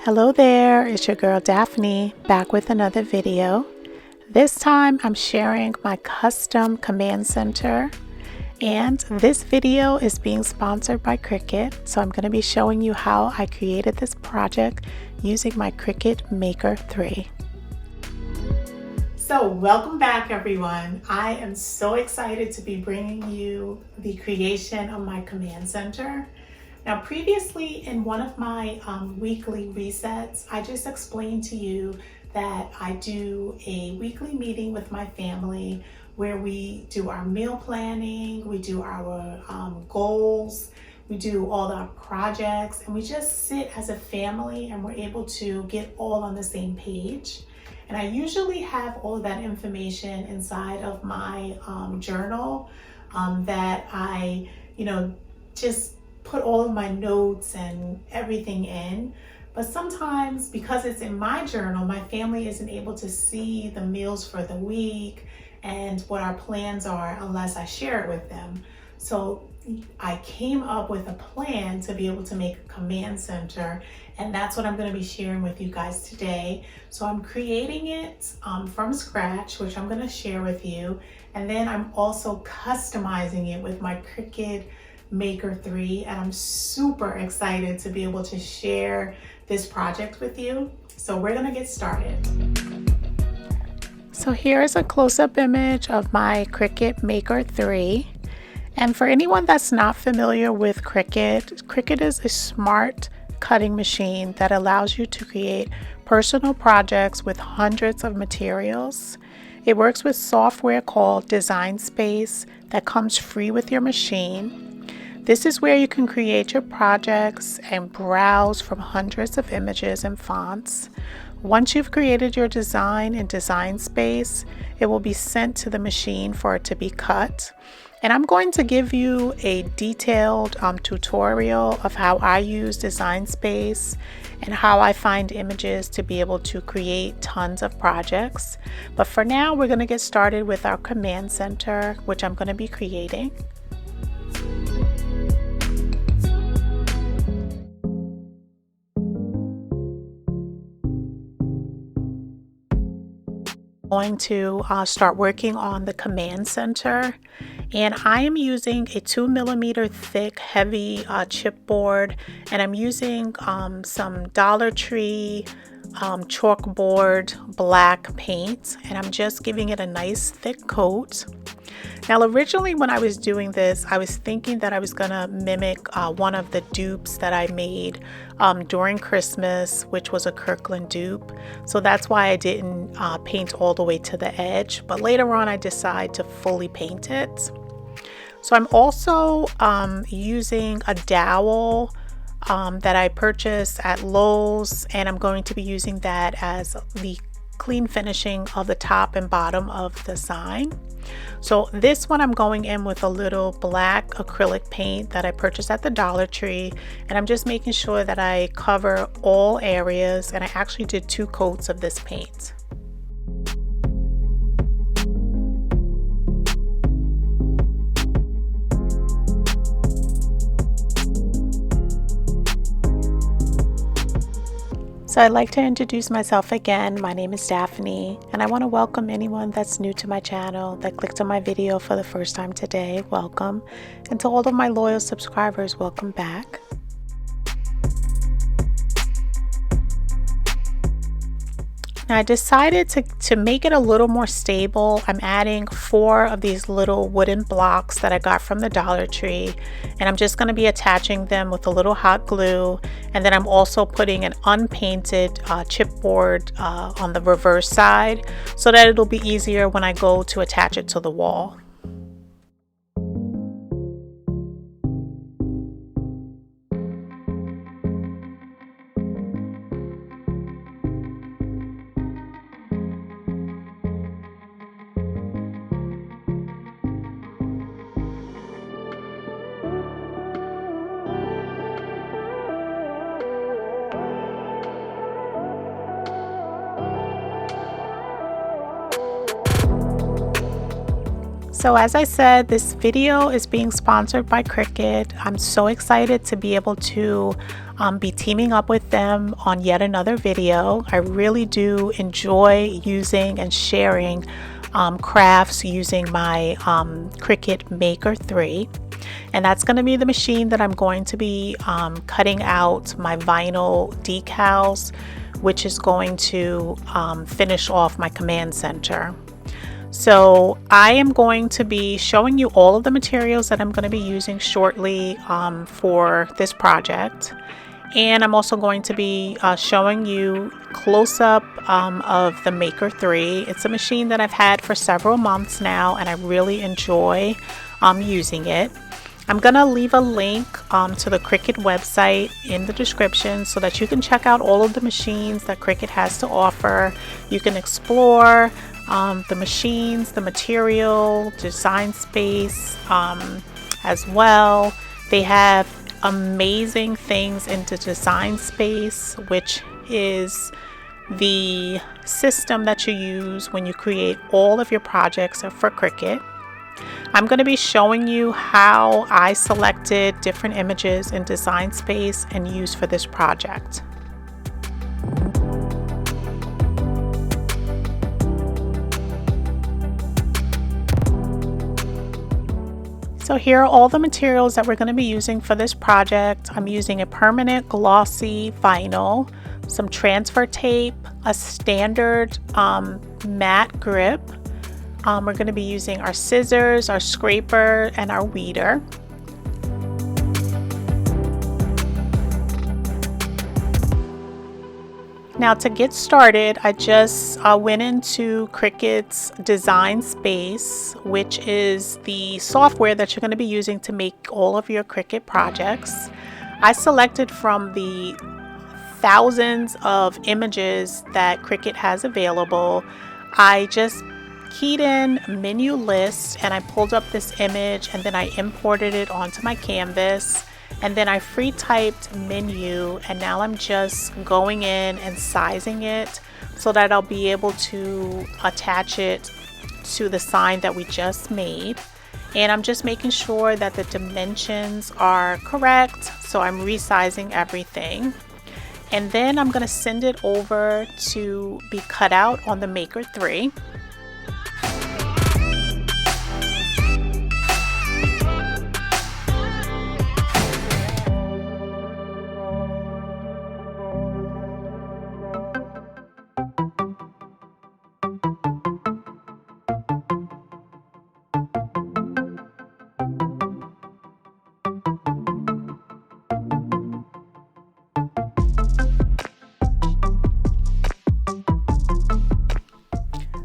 Hello there, it's your girl Daphne back with another video. This time I'm sharing my custom command center, and this video is being sponsored by Cricut. So I'm going to be showing you how I created this project using my Cricut Maker 3. So welcome back everyone. I am so excited to be bringing you the creation of my command center. Now previously in one of my weekly resets, I just explained to you that I do a weekly meeting with my family where we do our meal planning, we do our goals, we do all our projects, and we just sit as a family and we're able to get all on the same page. And I usually have all of that information inside of my journal that I, just put all of my notes and everything in. But sometimes because it's in my journal, my family isn't able to see the meals for the week and what our plans are unless I share it with them. So I came up with a plan to be able to make a command center, and that's what I'm going to be sharing with you guys today. So I'm creating it from scratch, which I'm going to share with you, and then I'm also customizing it with my Cricut Maker 3, and I'm super excited to be able to share this project with you. So we're gonna get started. So here's a close-up image of my Cricut Maker 3. And for anyone that's not familiar with Cricut, Cricut is a smart cutting machine that allows you to create personal projects with hundreds of materials. It works with software called Design Space that comes free with your machine. This is where you can create your projects and browse from hundreds of images and fonts. Once you've created your design in Design Space, it will be sent to the machine for it to be cut. And I'm going to give you a detailed tutorial of how I use Design Space and how I find images to be able to create tons of projects. But for now, we're going to get started with our command center, which I'm going to be creating. Going to start working on the command center, and I am using a 2mm thick heavy chipboard, and I'm using some Dollar Tree chalkboard black paint, and I'm just giving it a nice thick coat. Now originally when I was doing this, I was thinking that I was gonna mimic one of the dupes that I made during Christmas, which was a Kirkland dupe. So that's why I didn't paint all the way to the edge, but later on I decided to fully paint it. So I'm also using a dowel that I purchased at Lowe's, and I'm going to be using that as the clean finishing of the top and bottom of the sign. So this one I'm going in with a little black acrylic paint that I purchased at the Dollar Tree, and I'm just making sure that I cover all areas, and I actually did 2 coats of this paint. So I'd like to introduce myself again. My name is Daphne, and I want to welcome anyone that's new to my channel that clicked on my video for the first time today. Welcome. And to all of my loyal subscribers, welcome back. Now I decided to make it a little more stable. I'm adding 4 of these little wooden blocks that I got from the Dollar Tree, and I'm just going to be attaching them with a little hot glue, and then I'm also putting an unpainted chipboard on the reverse side so that it'll be easier when I go to attach it to the wall. So as I said, this video is being sponsored by Cricut. I'm so excited to be able to be teaming up with them on yet another video. I really do enjoy using and sharing crafts using my Cricut Maker 3. And that's going to be the machine that I'm going to be cutting out my vinyl decals, which is going to finish off my command center. So I am going to be showing you all of the materials that I'm going to be using shortly for this project. And I'm also going to be showing you close-up of the Maker 3. It's a machine that I've had for several months now, and I really enjoy using it. I'm going to leave a link to the Cricut website in the description so that you can check out all of the machines that Cricut has to offer. You can explore the machines, the material, design space as well. They have amazing things into design space, which is the system that you use when you create all of your projects for Cricut. I'm going to be showing you how I selected different images in design space and used for this project. So here are all the materials that we're going to be using for this project. I'm using a permanent glossy vinyl, some transfer tape, a standard matte grip. We're going to be using our scissors, our scraper, and our weeder. Now to get started, I just went into Cricut's Design Space, which is the software that you're going to be using to make all of your Cricut projects. I selected from the thousands of images that Cricut has available. I just keyed in menu list and I pulled up this image and then I imported it onto my canvas. And then I free typed menu, and now I'm just going in and sizing it so that I'll be able to attach it to the sign that we just made. And I'm just making sure that the dimensions are correct, so I'm resizing everything. And then I'm going to send it over to be cut out on the Maker 3.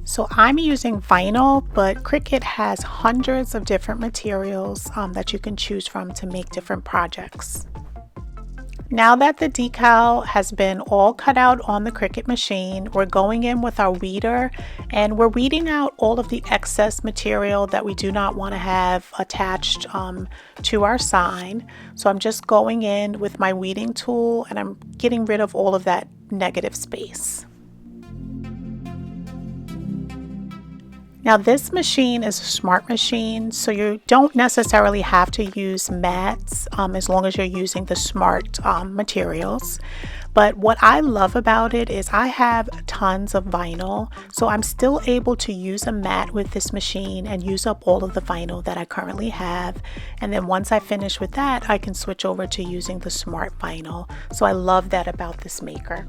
So I'm using vinyl, but Cricut has hundreds of different materials that you can choose from to make different projects. Now that the decal has been all cut out on the Cricut machine, we're going in with our weeder and we're weeding out all of the excess material that we do not want to have attached to our sign. So I'm just going in with my weeding tool and I'm getting rid of all of that negative space. Now this machine is a smart machine, so you don't necessarily have to use mats as long as you're using the smart materials. But what I love about it is I have tons of vinyl, so I'm still able to use a mat with this machine and use up all of the vinyl that I currently have. And then once I finish with that, I can switch over to using the smart vinyl. So I love that about this maker.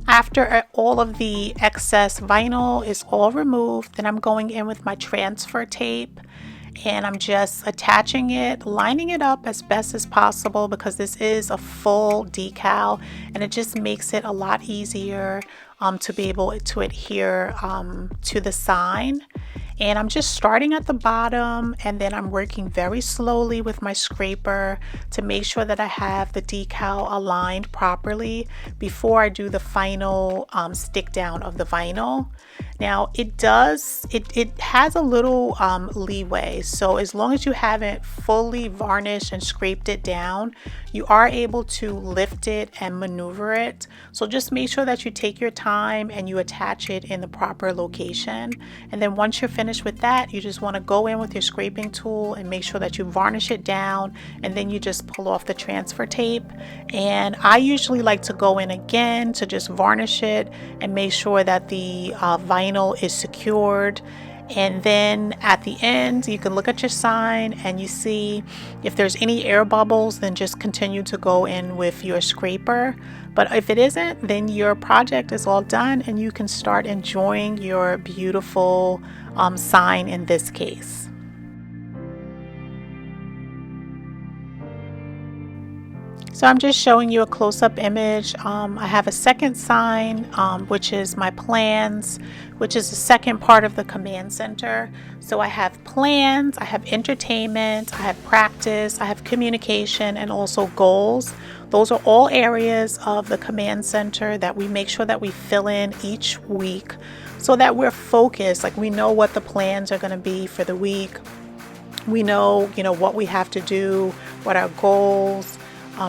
After all of the excess vinyl is all removed, then I'm going in with my transfer tape and I'm just attaching it, lining it up as best as possible because this is a full decal and it just makes it a lot easier to be able to adhere to the sign. And I'm just starting at the bottom and then I'm working very slowly with my scraper to make sure that I have the decal aligned properly before I do the final stick down of the vinyl. Now it has a little leeway, so as long as you haven't fully varnished and scraped it down, you are able to lift it and maneuver it. So just make sure that you take your time and you attach it in the proper location, and then once you're finished finished with that, you just want to go in with your scraping tool and make sure that you varnish it down, and then you just pull off the transfer tape. And I usually like to go in again to just varnish it and make sure that the vinyl is secured. And then at the end, you can look at your sign and you see if there's any air bubbles, then just continue to go in with your scraper. But if it isn't, then your project is all done and you can start enjoying your beautiful sign in this case. So I'm just showing you a close-up image. I have a second sign, which is my plans, which is the second part of the command center. So I have plans, I have entertainment, I have practice, I have communication, and also goals. Those are all areas of the command center that we make sure that we fill in each week so that we're focused. Like, we know what the plans are going to be for the week. We know, what we have to do, what our goals,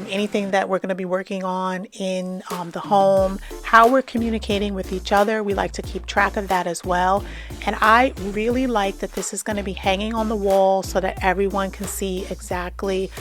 anything that we're going to be working on in the home, how we're communicating with each other. We like to keep track of that as well. And I really like that this is going to be hanging on the wall so that everyone can see exactly,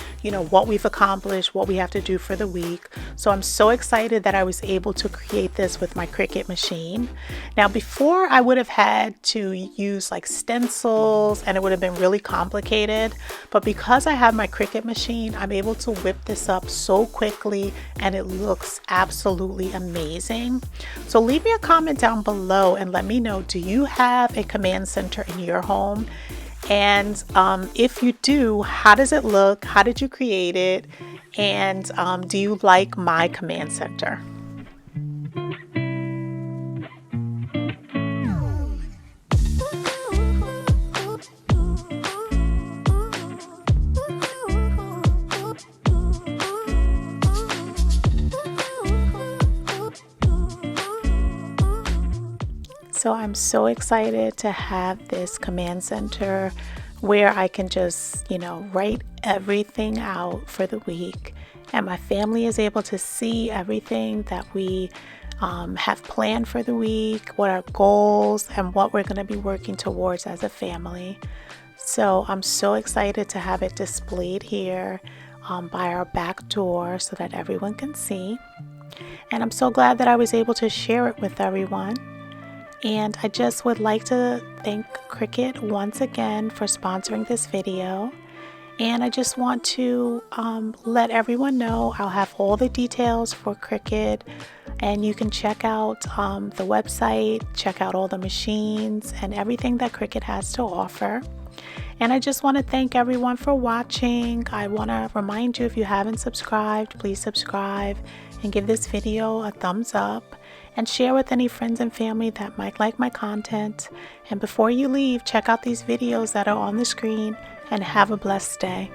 what we've accomplished, what we have to do for the week. So I'm so excited that I was able to create this with my Cricut machine. Now, before I would have had to use like stencils and it would have been really complicated, but because I have my Cricut machine, I'm able to whip this up so quickly and it looks absolutely amazing. So leave me a comment down below and let me know, do you have a command center in your home? And if you do, how does it look? How did you create it? And do you like my command center? So I'm so excited to have this command center where I can just, write everything out for the week. And my family is able to see everything that we have planned for the week, what our goals and what we're going to be working towards as a family. So I'm so excited to have it displayed here by our back door so that everyone can see. And I'm so glad that I was able to share it with everyone. And I just would like to thank Cricut once again for sponsoring this video. And I just want to let everyone know I'll have all the details for Cricut, and you can check out the website, check out all the machines and everything that Cricut has to offer. And I just want to thank everyone for watching. I want to remind you, if you haven't subscribed, please subscribe and give this video a thumbs up. And share with any friends and family that might like my content. And before you leave, check out these videos that are on the screen and have a blessed day.